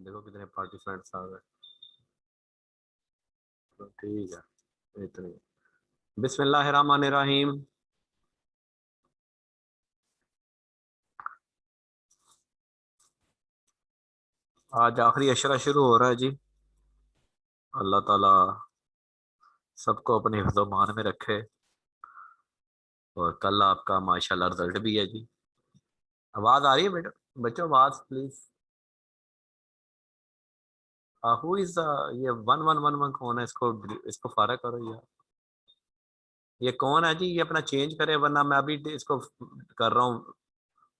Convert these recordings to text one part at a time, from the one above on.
देखो कितने पार्टिसिपेंट्स आ गए। तो ठीक है, इतने। बिस्मिल्लाहिर्रहमानिर्रहीम। आज आखिरी अशरा शुरू हो रहा है जी। अल्लाह ताला सबको अपने हिफ्ज़ मान में रखे। और कल आपका माशाल्लाह रिजल्ट भी है जी। आवाज आ रही है बेटा? बच्चों आवाज प्लीज। हु इज ये 1111 कौन है? इसको इसको फारा करो यार। ये कौन है जी? ये अपना चेंज करे वरना मैं अभी इसको कर रहा हूँ।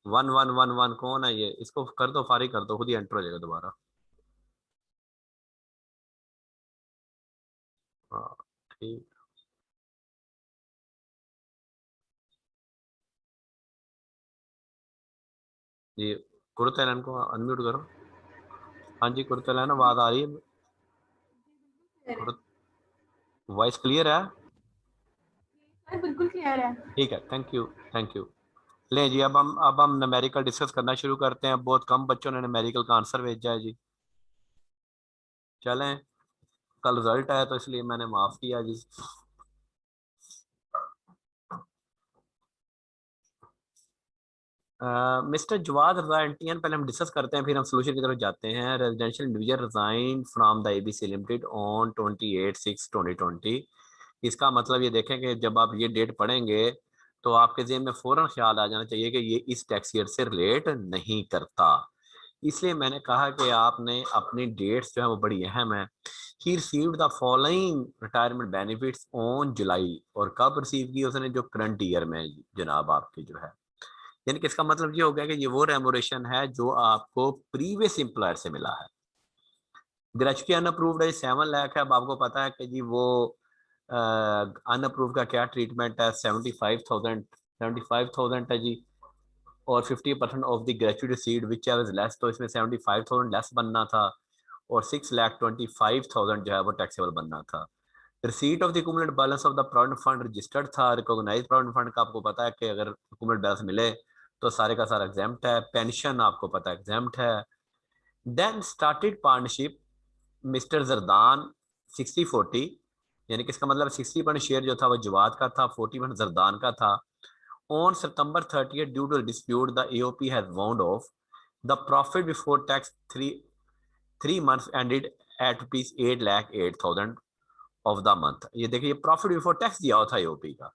1111 कौन है ये? इसको कर दो, फारिग कर दो, खुद ही एंटर हो जाएगा दोबारा। हाँ ठीक। जी कुर्तलैन को अनम्यूट करो। हाँ जी कुर्तलैन आवाज आ रही है? वॉइस क्लियर है? सर बिल्कुल क्लियर है। ठीक है, थैंक यू। Thank you. ले जी, अब हम न्यूमेरिकल डिस्कस करना शुरू करते हैं। बहुत कम बच्चों ने न्यूमेरिकल का आंसर भेजा है जी। चलें, कल रिजल्ट आया तो इसलिए मैंने माफ किया जी। मिस्टर जवाद रजा एंटियन, पहले हम डिस्कस करते हैं फिर हम सोल्यूशन की तरफ जाते हैं। Residential individual resign from the ABC limited on 28/6/2020। इसका मतलब ये देखें कि जब आप ये डेट पढ़ेंगे तो आपके जेहन में फौरन ख्याल आ जाना चाहिए कि ये इस टैक्स ईयर से रिलेट नहीं करता। इसलिए मैंने कहा कि आपने अपनी डेट्स जो है वो बड़ी अहम है। He received the following retirement benefits on July, और कब रिसीव की उसने? जो करंट ईयर में जनाब आपकी जो है, यानी कि इसका मतलब ये हो गया कि ये वो रेमोरेशन है जो आपको प्रीवियस एम्प्लॉयर से मिला है। ग्रेजुएटी अनअप्रूव्ड है 7 लाख है। अब आपको पता है कि जी वो अनअप्रूव का क्या ट्रीटमेंट है। 75,000 है जी। और 50% of the graduate received which ever less, तो इसमें 75,000 लेस बनना था। और 6,25,000 जो है वो टैक्सेबल बनना था। Receipt of the accumulated balance of the provident fund registered था। रिकॉग्नाइज प्रोविडेंट फंड का आपको पता है कि अगर एक्यूमुलेटेड बैलेंस मिले तो सारे का सारा एग्जाम्प्ट है। पेंशन आपको पता है एग्जाम्प्ट है। Then started partnership mister Zardan 60/40, यानी कि इसका मतलब 60% शेयर जो था वो जवाद का था, 40% जरदान का था। On September 30th, due to dispute the AOP has wound off the profit before tax three months ended at ₹8,08,000 of the month. ये देखिए, ये प्रॉफिट बिफोर टैक्स दिया हुआ था एओपी का।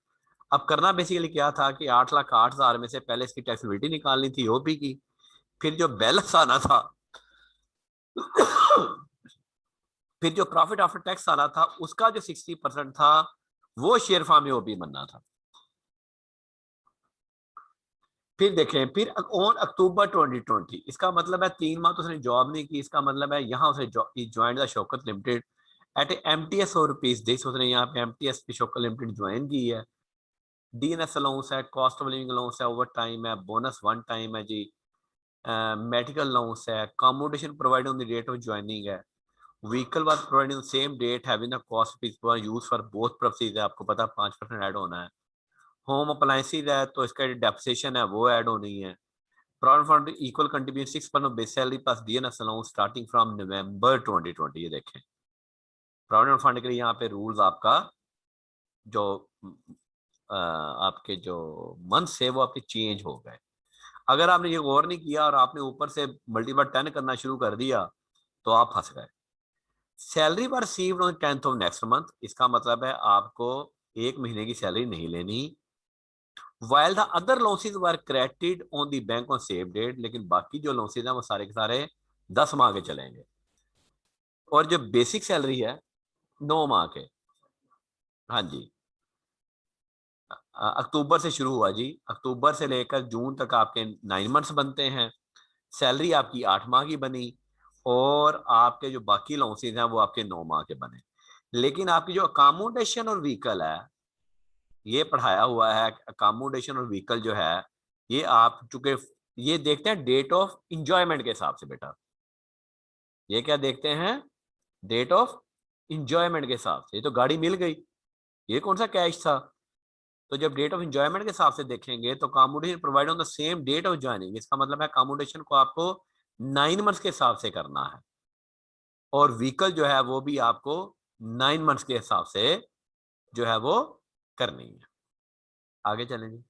अब करना बेसिकली क्या था कि 8,08,000 में से पहले इसकी टैक्सेबिलिटी निकालनी थी एओपी की। फिर जो बैलेंस आना था फिर जो प्रॉफिट आफ्टर टैक्स आना था उसका जो 60% था वो शेयर फार्म एओपी बनना था। फिर देखें, फिर ऑन अक्टूबर 2020, इसका मतलब है 3 माह तो उसने जॉब नहीं की। इसका मतलब है यहाँ उसे join the Shaukat limited at MTS और रुपीज दिस, उसने यहाँ पे एमटीएस की शौकत लिमिटेड ज्वाइन की है। डीएनएस अलाउंस है, कॉस्ट ऑफ लिविंग अलाउंस है, ओवर टाइम है, बोनस वन टाइम है जी, मेडिकल अलाउंस है, accommodation provide on the date of joining है, vehicle was provided on same date having the cost use for both purposes है, आपको पता है 5% ऐड होना है। होम अप्लायंसेज है तो इसका डेप्रिसिएशन है वो ऐड होनी है। Provident fund equal contribution 6% base salary plus DNS allowance starting from November 2020। ये देखें, प्रोविडेंट फंड के लिए यहाँ पे रूल्स आपका जो आपके जो मंथ है वो आपके चेंज हो गए। अगर आपने ये गौर नहीं किया और आपने ऊपर से मल्टीपल 10 करना शुरू कर दिया तो आप फंस गए। सैलरी पर received on 10th of next month, इसका मतलब है आपको 1 महीने की सैलरी नहीं लेनी। While the other losses were credited on the bank on same date, लेकिन बाकी जो लॉसेज हैं वो सारे के सारे 10 माह के चलेंगे। और जो बेसिक सैलरी है 9 माह के। हाँ जी, अक्टूबर से शुरू हुआ जी। अक्टूबर से लेकर जून तक आपके 9 मंथ्स बनते हैं। सैलरी आपकी 8 माह की बनी। और आपके जो बाकी लॉसेज हैं वो आपके 9 माह के बने। लेकिन आपकी जो अकामोडेशन और व्हीकल है ये पढ़ाया हुआ है। अकामोडेशन और व्हीकल जो है ये आप चूंकि ये देखते हैं डेट ऑफ इंजॉयमेंट के हिसाब से बेटा। ये क्या देखते हैं? डेट ऑफ इंजॉयमेंट के हिसाब से। ये तो गाड़ी मिल गई, ये कौन सा कैश था? तो जब डेट ऑफ इंजॉयमेंट के हिसाब से देखेंगे तो accommodation provide on the same date of joining, इसका मतलब है अकोमोडेशन को आपको 9 मंथ्स के हिसाब से करना है। और व्हीकल जो है वो भी आपको 9 मंथ्स के हिसाब से जो है वो करनी है। आगे चलेंगे।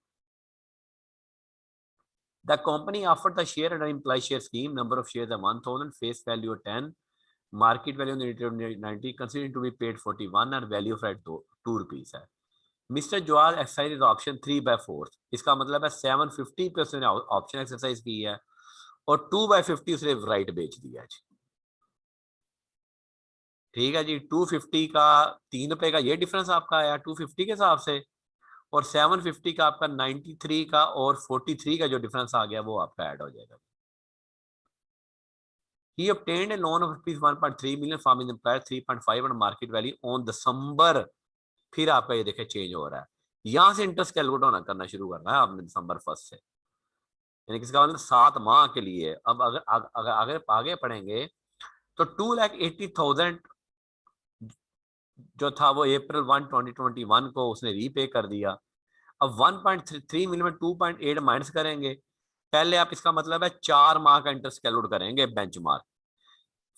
The company offered the share under employ share scheme, number of shares 1000, face value 10, market value 90, considering to be paid 41 और वैल्यू ऑफ राइट 2 रुपीस है। मिस्टर जवाद एक्सरसाइज ऑप्शन 3/4, इसका मतलब है 750 पे उसने ऑप्शन एक्सरसाइज की है और 2/50 उसने राइट बेच दिया जी। ठीक है जी, 250 का 3 रुपए का ये डिफरेंस आपका आया 250 के हिसाब से, और 750 का आपका 93 का और 43 का जो डिफरेंस आ गया वो आपका ऐड हो जाएगा। He obtained a loan of rupees 1.3 million from his employer 3.5 on market value on December। फिर आपका ये देखिए चेंज हो रहा है, यहां से इंटरेस्ट कैलकुलेट होना करना शुरू करना है आपने दिसंबर 1 से, यानी किसका मतलब 7 माह के लिए। अब अगर आगे पढ़ेंगे तो 2,80,000 जो था वो April 1, 2021 को उसने रीपे कर दिया। अब 1.3 मिलियन में 2.8 माइनस करेंगे, पहले आप इसका मतलब है 4 माह का इंटरेस्ट कैलकुलेट करेंगे बेंचमार्क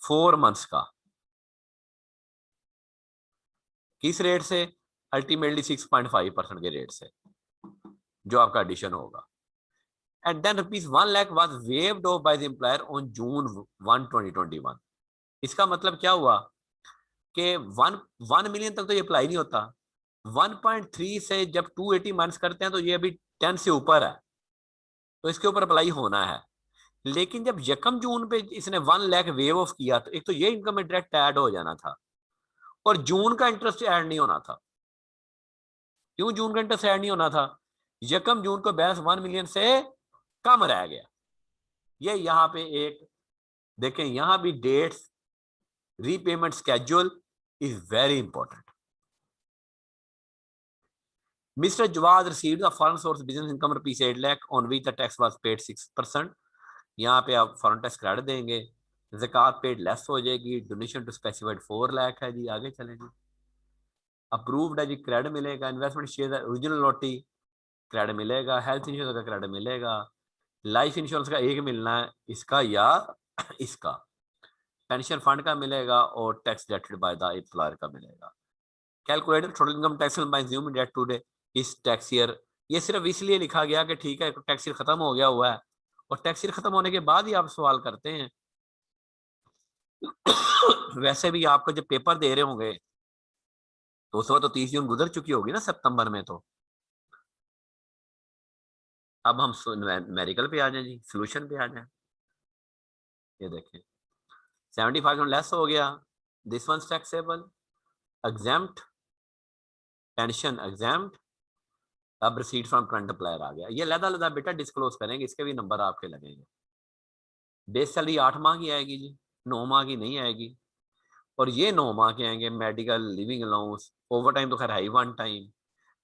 4 मंथ्स का, किस रेट से, अल्टीमेटली 6.5% के रेट से जो आपका एडिशन होगा। And than rupees 1 lakh was waived of by the employer on June 1, 2021। इसका मतलब क्या हुआ कि 1 मिलियन तक तो ये अप्लाई नहीं होता, 1.3 से जब 280 माइनस करते हैं तो ये अभी 10 से ऊपर है, तो इसके ऊपर अप्लाई होना है। लेकिन जब 1 जून पे इसने 1 लाख वेव ऑफ किया तो एक तो ये इनकम में डायरेक्ट ऐड हो जाना था और जून का इंटरेस्ट ऐड नहीं होना था। क्यों जून का इंटरेस्ट ऐड नहीं होना था? 1 जून को बैलेंस 1 मिलियन से कम रह गया। ये यहाँ पे एक देखें, यहां भी dates, repayment schedule is very important. Mr. Jawad received the foreign source business income rupees 8 lakh on which the tax was paid 6%। यहाँ पे आप फॉरेन टैक्स क्रेडिट देंगे, ज़कात पेड लेस हो जाएगी, डोनेशन टू स्पेसिफाइड 4 लाख है जी। आगे चलेंगे। अप्रूव्ड है जी, क्रेडिट मिलेगा। इन्वेस्टमेंट शेयर ओरिजिनल लॉटी क्रेडिट मिलेगा, हेल्थ इंश्योरेंस का क्रेडिट मिलेगा, लाइफ इंश्योरेंस का एक मिलना है, इसका या इसका, पेंशन फंड का मिलेगा और tax dated by the employer का मिलेगा। Calculated total income tax bye assuming that today इस टैक्स ईयर, ये सिर्फ इसलिए लिखा गया कि ठीक है टैक्स ईयर खत्म हो गया हुआ है, और टैक्स ईयर खत्म होने के बाद ही आप सवाल करते हैं। वैसे भी आपको जब पेपर दे रहे होंगे तो उस वक्त तो 30 जून गुजर चुकी होगी ना सितंबर में। तो अब हम मेडिकल पे आ जाए जी, सोल्यूशन पे आ जाए। ये देखें 75 लेस हो गया, this one taxable, exempt, pension exempt, अब रिसीट फ्रॉम करंट अप्लायर आ गया। ये लदा बेटा डिस्क्लोज करेंगे, इसके भी नंबर आपके लगेंगे। बेस सैलरी 8 माह की आएगी जी, 9 माह की नहीं आएगी, और ये 9 माह के आएंगे। Medical, living allowance, over time तो खैर है ही 1 टाइम।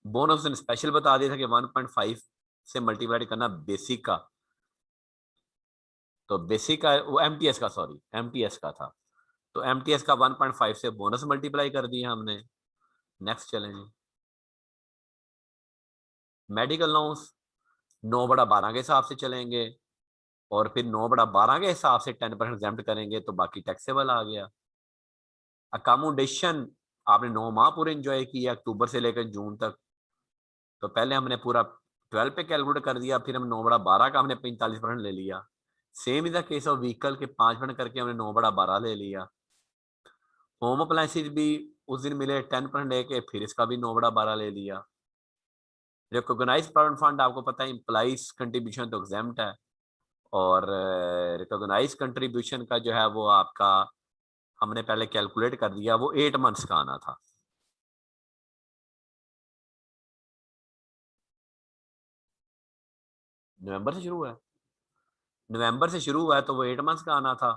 बोनस ने स्पेशल बता दिया था कि 1.5 से मल्टीप्लाई करना बेसिक का, तो बेसिक का वो एमटीएस का, सॉरी एमटीएस का था, तो एमटीएस का 1.5 से बोनस मल्टीप्लाई कर दिया हमने। नेक्स्ट चलेंगे। मेडिकल अलाउंस 9/12 के हिसाब से चलेंगे, और फिर 9/12 के हिसाब से 10% एग्जेम्प्ट करेंगे तो बाकी टैक्सेबल आ गया। अकोमोडेशन आपने 9 माह पूरे एंजॉय किया अक्टूबर से लेकर जून तक, तो पहले हमने पूरा 12 पे कैलकुलेट कर दिया, फिर हम 9/12 का हमने 45% ले लिया। Same is the case of vehicle के 5% करके हमने 9/12 ले लिया। होम अप्लायंसेज भी उस दिन मिले 10% लेके, फिर इसका भी 9/12 ले लिया। रिकॉग्नाइज प्रोविडेंट फंड आपको पता है इम्प्लाइज कंट्रीब्यूशन तो एग्जेम्प्ट है, और रिकॉग्नाइज कंट्रीब्यूशन का जो है वो आपका हमने पहले कैलकुलेट कर दिया, वो 8 मंथ्स का आना था। नवंबर से शुरू हुआ है, नवंबर से शुरू हुआ है तो वो 8 मंथ्स का आना था।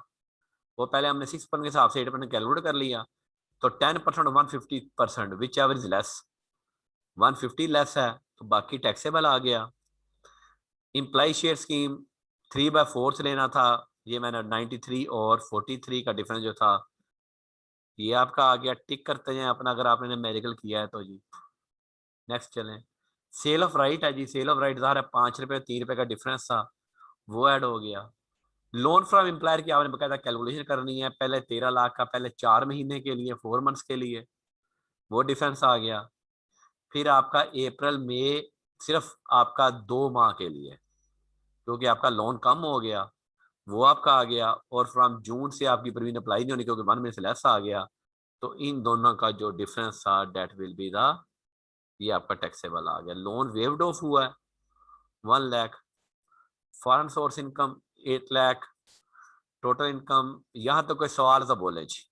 वो पहले हमने 6% के हिसाब से 8% कैलकुलेट कर लिया, तो 10% 150% which ever is less, 150 less है तो बाकी टैक्सेबल आ गया। इम्प्लाई शेयर स्कीम 3/4 लेना था, ये मैंने 93 और 43 का डिफरेंस जो था ये आपका आ गया। टिक करते जाए अपना अगर आपने मेडिकल किया है तो जी। नेक्स्ट चलें। सेल ऑफ राइट है जी, सेल ऑफ राइट ज़ाहिर है 5 रुपये 3 रुपये का डिफरेंस था, वो ऐड हो गया। लोन फ्रॉम एम्प्लॉयर की आपने बकायदा कैलकुलेशन करनी है, पहले 13 लाख का पहले 4 महीने के लिए 4 मंथ्स के लिए, वो डिफरेंस आ गया। फिर आपका अप्रैल मई सिर्फ आपका 2 माह के लिए, क्योंकि आपका लोन कम हो गया, वो आपका आ गया। और फ्रॉम जून से आपकी प्रीमियम अप्लाई नहीं होनी क्योंकि 1 महीने से लेस आ गया। तो इन दोनों का जो डिफरेंस था डेट विल बी द, ये आपका टैक्सेबल आ गया। लोन वेव्ड ऑफ हुआ है 1 lakh, foreign source income 8 lakh, total income. यहां तो कोई सवाल तो बोले जी।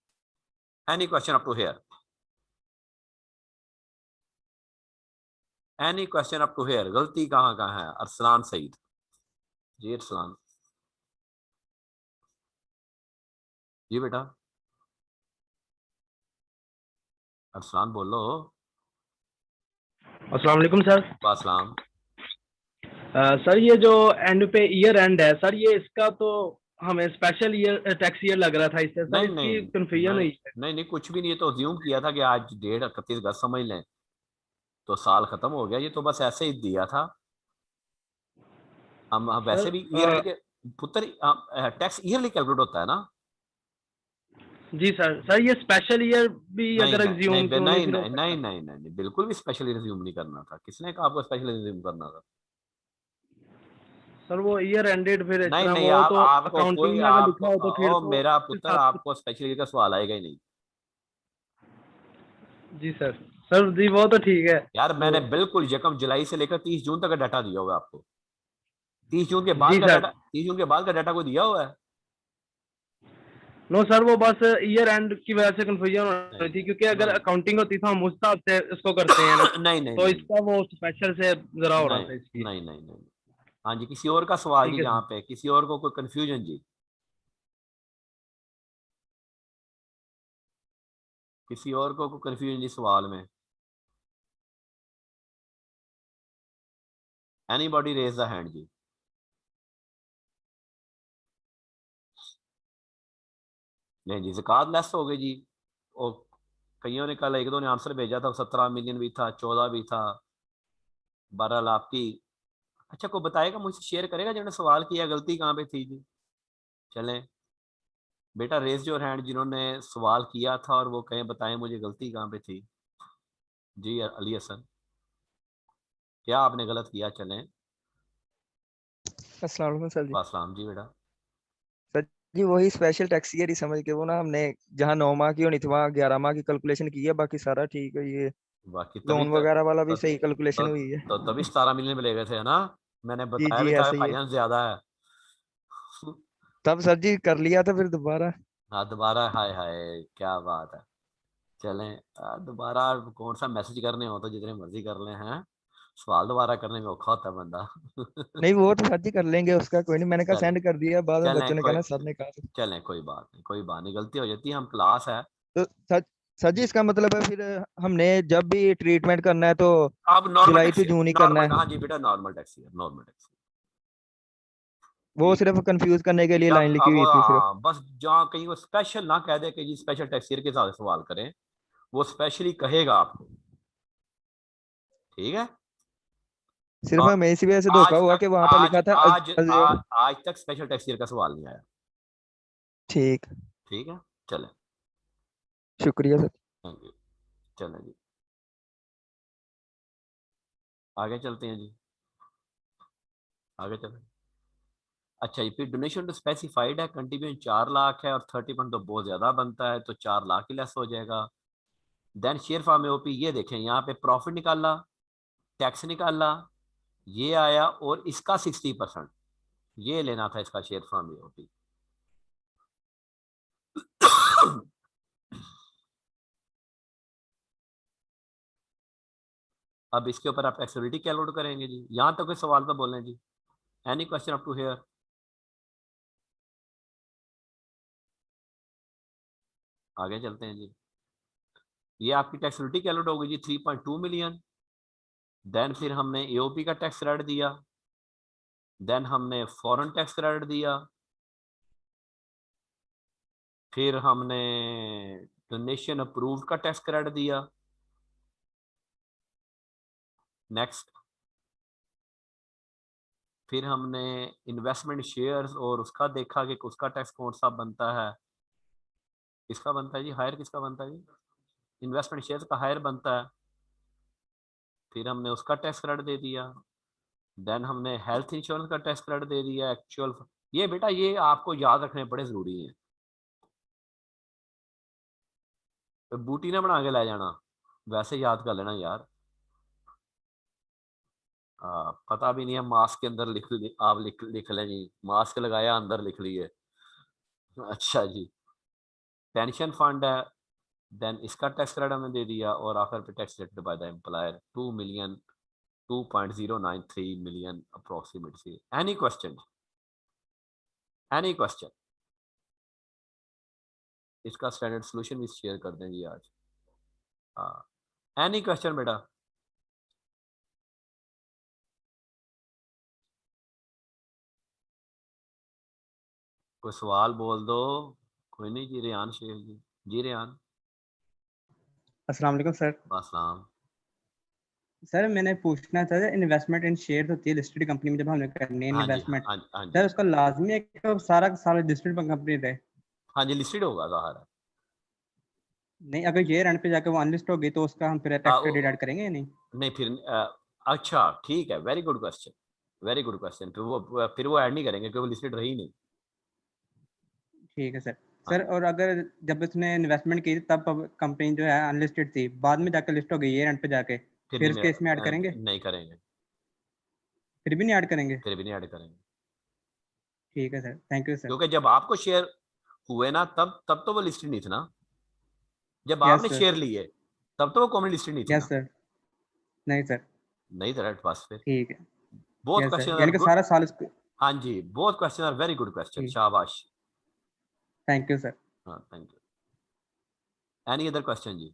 Any question up to here? Any question up to here? गलती कहाँ कहाँ है? अरसलान सईद जी, अरसलान जी बेटा, अरसलान बोलो। अस्सलाम वालेकुम सर। वासलाम। सर ये जो एंड पे ईयर एंड है सर, ये इसका तो हमें स्पेशल ईयर टैक्स ईयर लग रहा था इससे सर, नहीं नहीं इसकी कंफ्यूजन नहीं हुई है। नहीं नहीं, कुछ भी नहीं है। तो ज्यूम किया था कि आज डेट 31 अगस्त समझ लें, तो साल खत्म हो गया। ये तो बस ऐसे ही दिया था। हम सर वैसे भी ईयर एंड के पुत्र टैक्स ईयरली कैलकुलेट होता है ना। जी सर, सर ये स्पेशल ईयर भी नहीं अगर नहीं नहीं एग्ज्यूम क्यों नहीं नहीं फिर हो नहीं नहीं सकता? नहीं नहीं नहीं, बिल्कुल भी स्पेशली रिज्यूम नहीं करना था। किसने कहा आपको स्पेशली रिज्यूम करना था? सर वो ईयर एंडेड फिर इस नहीं तरह नहीं, वो आप तो आपको कोई अकाउंटिंग में अगर आपको लिखा हो तो फिर ओ तो मेरा इस पुत्र, हिसाब से। आपको स्पेशली का सवाल आएगा ही नहीं। जी सर, सर जी वो तो ठीक है यार तो। मैंने बिल्कुल यकम जुलाई से लेकर 30 जून तक का डाटा दिया हुआ है आपको। 30 जून के बाद जी का सर। डाटा, 30 जून के बाद का डाटा कोई दिया हुआ है? नो सर, वो बस ईयर एंड की वजह से कंफ्यूजन हो रही नहीं थी, नहीं क्योंकि अगर नहीं अकाउंटिंग होती तो हम उस हिसाब से इसको करते हैं ना। नहीं नहीं तो नहीं इसका वो स्पेशल से जरा हो रहा नहीं था इसकी। नहीं नहीं नहीं। हाँ जी, किसी और का सवाल ठीक जी, है यहाँ सर। पे किसी और को कोई कंफ्यूजन जी? किसी और को कोई कंफ्यूजन जी सवाल में? एनीबॉडी रेज द हैंड जी। नहीं जी, ज़कात लेस हो गई जी। और कईयों ने कल, एक दो ने आंसर भेजा था, 17 मिलियन भी था, 14 भी था। बहरहाल आपकी, अच्छा कोई बताएगा मुझसे, शेयर करेगा जिन्होंने सवाल किया, गलती कहाँ पे थी जी? चलें बेटा, रेज योर हैंड जिन्होंने सवाल किया था और वो कहें बताएं मुझे गलती कहाँ पे थी। जी अली हसन, क्या आपने गलत किया? चलें। अस्सलाम वालेकुम सर जी। वासलाम जी बेटा। सर जी वही स्पेशल टैक्स ईयर ही समझ के वो ना हमने जहाँ 9 माह की होनी थी वहाँ 11 माह की कैलकुलेशन की है, बाकी सारा ठीक है। ये बाकी तभी लोन वगैरह वाला भी सही तो, कैलकुलेशन हुई है। तो तभी 17 मिलियन में ले गए थे, है ना? मैंने जी बताया जी भी था ऐसे ही है। फाइनेंस ज्यादा है। तब सर जी कर लिया था फिर दोबारा। हाँ दोबारा, हाय हाय क्या बात है। चलें, दोबारा कौन सा मैसेज करने हो तो जितने मर्जी कर लें हैं, सवाल दोबारा करने में औखा होता है बंदा। नहीं वो तो सर जी कर लेंगे, उसका कोई नहीं, मैंने कहा चलें सेंड कर दिया, बाद में चलें बच्चों ने कोई कहना सर ने कहा था। चलें कोई बात नहीं, कोई बात नहीं, गलती हो जाती है, हम क्लास है। तो सर, सर जी इसका मतलब है फिर हमने जब भी ट्रीटमेंट करना है तो अब नॉर्मल जुलाई टू टैक्सी, जून ही करना नॉर्मल, है। हाँ जी बेटा, नॉर्मल टैक्सी है, नॉर्मल टैक्सी। वो ठीक है। सिर्फ कंफ्यूज करने के लिए जब लाइन लिखी अब हुई थी सिर्फ। बस जहाँ कहीं वो स्पेशल ना कह दे कि जी स्पेशल टैक्सीर के साथ सवाल करें, वो स्पेशली कहेगा आपको। ठीक है। सिर्फ और हमें इसी वजह से धोखा आज हुआ तक कि वहां पे आज लिखा था आज आज आज तक स्पेशल टैक्सीर का सवाल नहीं आया। ठीक। ठीक है। चलें। शुक्रिया सर। Thank you. चलें जी, आगे चलते हैं जी, आगे चलें। अच्छा जी, फिर डोनेशन तो स्पेसिफाइड है, कंट्रीब्यूशन 4 लाख है और 30% तो बहुत ज्यादा बनता है, तो 4 लाख ही लेस हो जाएगा। देन शेयर फार्म में ओपी, ये देखें यहाँ पे प्रॉफिट निकाला, टैक्स निकाला, ये आया, और इसका 60%, ये लेना था इसका शेयर फार्म में ओपी। अब इसके ऊपर आप फ्लेक्सिबिलिटी कैलकुलेट करेंगे जी। यहाँ तक कोई सवाल तो बोलें जी। Any question up to here? आगे चलते हैं जी। ये आपकी टैक्सिबिलिटी कैलकुलेट होगी जी 3.2 मिलियन। देन फिर हमने एओपी का टैक्स क्रेडिट दिया, देन हमने फॉरेन टैक्स क्रेडिट दिया, फिर हमने डोनेशन अप्रूव्ड का टैक्स क्रेडिट दिया। नेक्स्ट, फिर हमने इन्वेस्टमेंट शेयर्स और उसका देखा कि उसका टैक्स कौन सा बनता है, किसका बनता है जी, हायर किसका बनता है जी, इन्वेस्टमेंट शेयर्स का हायर बनता है। फिर हमने उसका टैक्स क्रेडिट दे दिया। देन हमने हेल्थ इंश्योरेंस का टैक्स क्रेडिट दे दिया एक्चुअल। ये बेटा ये आपको याद रखने बड़े ज़रूरी हैं, तो बूटी ने बना के ले जाना, वैसे याद कर लेना यार। पता भी नहीं है, मास्क के अंदर आप लिख लें जी, मास्क लगाया अंदर लिख लिए। अच्छा जी, पेंशन फंड है, देन इसका टैक्स क्रेडिट हमने दे दिया, और आखिर पे tax rated by the employer 2 million 2.093 million approximately. Any question, any question? इसका स्टैंडर्ड सोल्यूशन भी शेयर कर दें जी आज। हाँ, एनी क्वेश्चन बेटा? कोई सवाल बोल दो। कोई नहीं जी, रेहान शेख जी। जी रेहान। अस्सलाम वालेकुम सर। अस्सलाम। सर मैंने पूछना था, इन्वेस्टमेंट इन शेयर होती है लिस्टेड कंपनी में जब हमने करनी है हाँ जी, इन्वेस्टमेंट, हाँ हाँ सर जी, उसका लाजमी है कि सारा का सारा लिस्टेड कंपनी रहे? हाँ जी, लिस्टेड होगा ज़ाहिर है। नहीं, अगर ईयर एंड पे जाकर वो अनलिस्ट होगी तो उसका हम फिर टैक्स क्रेडिट ऐड करेंगे या नहीं? नहीं फिर अच्छा ठीक है, very good question, very good question. फिर वो ऐड नहीं करेंगे क्योंकि वो लिस्टेड रही नहीं। ठीक है सर। हाँ सर और अगर जब उसने इन्वेस्टमेंट की तब कंपनी जो है अनलिस्टेड थी, बाद में जाकर लिस्ट हो गई ईयर एंड पे जाके, फिर फिर नहीं उस केस में ऐड करेंगे? नहीं करेंगे, फिर भी नहीं ऐड करेंगे? फिर भी नहीं ऐड करेंगे, ठीक है सर, थैंक यू सर। क्योंकि जब आपको शेयर हुए ना तब तो वो लिस्टेड नहीं थे ना। जब यस आपने सर। शेयर लिए तब तो वो कॉमन लिस्टेड नहीं थी यस ना। सर। नहीं सर। नहीं था राइट, बस फिर ठीक है। बहुत यस सर, क्वेश्चन आर यानी कि गुड। सारा साल उसको। हाँ जी, बहुत question are very good question, ठीक, शाबाश। Thank you sir. हाँ thank you. Any other question जी,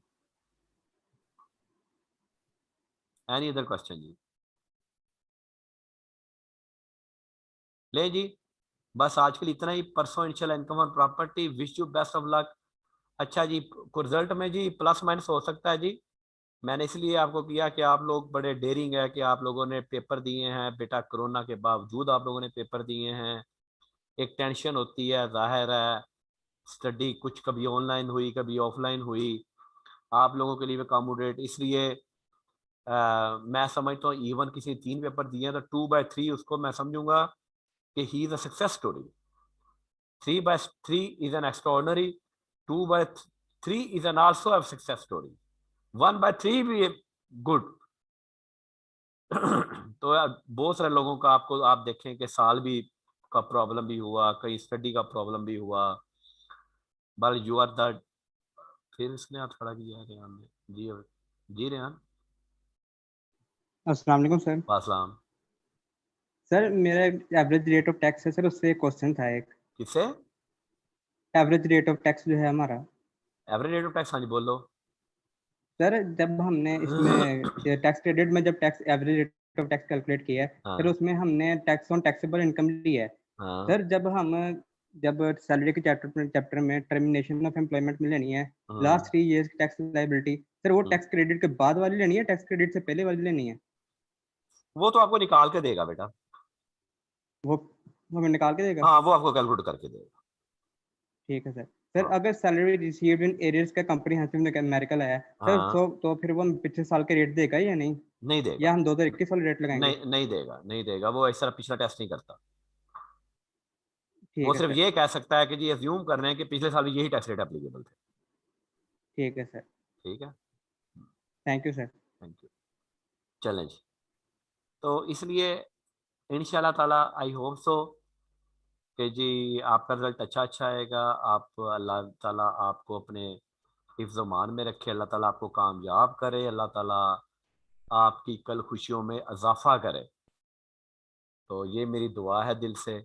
एनी अदर क्वेश्चन जी? ले जी, बस आज के लिए इतना ही। परसों इंशाल्लाह इनकम और property, wish you best of luck. अच्छा जी, रिजल्ट में जी प्लस माइनस हो सकता है जी। मैंने इसलिए आपको किया कि आप लोग बड़े डेयरिंग है कि आप लोगों ने पेपर दिए हैं बेटा, कोरोना के बावजूद आप लोगों ने पेपर दिए हैं। एक टेंशन होती है, जाहिर है, स्टडी कुछ कभी ऑनलाइन हुई कभी ऑफलाइन हुई, आप लोगों के लिए अकोमोडेट, इसलिए मैं समझता हूँ इवन किसी 3 पेपर दिए हैं तो 2/3 उसको मैं समझूंगा कि he is a success story. 3/3 is an extraordinary, 2/3 is an also a success story, 1/3 भी गुड। तो यार बहुत सारे लोगों का आपको आप देखें कि साल भी का प्रॉब्लम भी हुआ, कहीं स्टडी का प्रॉब्लम भी हुआ, बट यू आर द। फिर इसने हाथ खड़ा किया रेहान ने जी। जी रेहान। अस्सलाम वालेकुम सर। वासलाम। सर मेरा एवरेज रेट ऑफ टैक्स है सर, उससे एक क्वेश्चन था एक। किससे? एवरेज रेट ऑफ टैक्स जो है हमारा एवरेज रेट ऑफ टैक्स, हाँ जी बोलो। सर, जब हमने इसमें टैक्स क्रेडिट में जब tax average rate of tax calculate किया है, फिर हाँ उसमें हमने टैक्स ऑन टैक्सेबल इनकम लिया है। हाँ सर जब सैलरी के चैप्टर में टर्मिनेशन ऑफ एम्प्लॉयमेंट में लेनी है, हाँ लास्ट 3 इयर्स की टैक्स लाइबिलिटी, सर वो हाँ। टैक्स क्रेडिट के बाद वाली लेनी है, टैक्स क्रेडिट से पहले वाली लेनी है? वो तो आपको निकाल के देगा बेटा। वो वो हमें निकाल के देगा? हाँ वो आपको कैलकुलेट करके देगा। ठीक है सर। सर हाँ अगर सैलरी रिसीव्ड इन एरियर्स का कंप्रीहेंसिव न्यूमेरिकल है सर, हाँ, तो फिर वो पिछले साल के रेट देगा या नहीं? नहीं देगा। या हम 2021 वाले रेट लगाएंगे? नहीं देगा, नहीं देगा, वो इस तरह पिछला टेस्ट नहीं करता। वो ठीक है सिर्फ सर। ये कह सकता है कि जी अज्यूम कर रहे हैं कि पिछले साल भी यही टैक्स रेट एप्लीकेबल थे। ठीक है सर। ठीक है, thank you sir. Thank you. चलें जी, तो इसलिए इंशाल्लाह ताला आई होप सो कि जी आपका रिजल्ट अच्छा आएगा। आप अल्लाह ताला आपको अपने हिफ्ज़ मान में रखे, अल्लाह ताला आपको कामयाब करे, अल्लाह ताला आपकी कल खुशियों में इजाफा करे। तो ये मेरी दुआ है दिल से।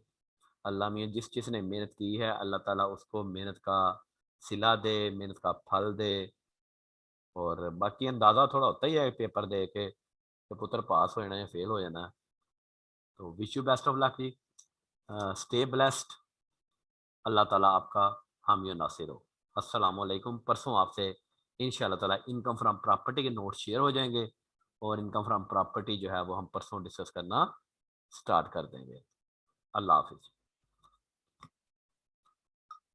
अल्लाह मियाँ जिसने मेहनत की है अल्लाह ताला उसको मेहनत का सिला दे, मेहनत का फल दे। और बाकी अंदाज़ा थोड़ा होता ही है पेपर दे के कि पुत्र पास हो जाना या फेल हो जाना। तो wish you best of luck जी, स्टे ब्लेस्ड, अल्लाह ताला आपका हामी और नासिर हो। अस्सलाम वालेकुम। परसों आपसे इंशाल्लाह ताला इनकम फ्रॉम प्रॉपर्टी के नोट शेयर हो जाएंगे, और इनकम फ्रॉम प्रॉपर्टी जो है वो हम परसों डिस्कस करना स्टार्ट कर देंगे। अल्लाह हाफिज।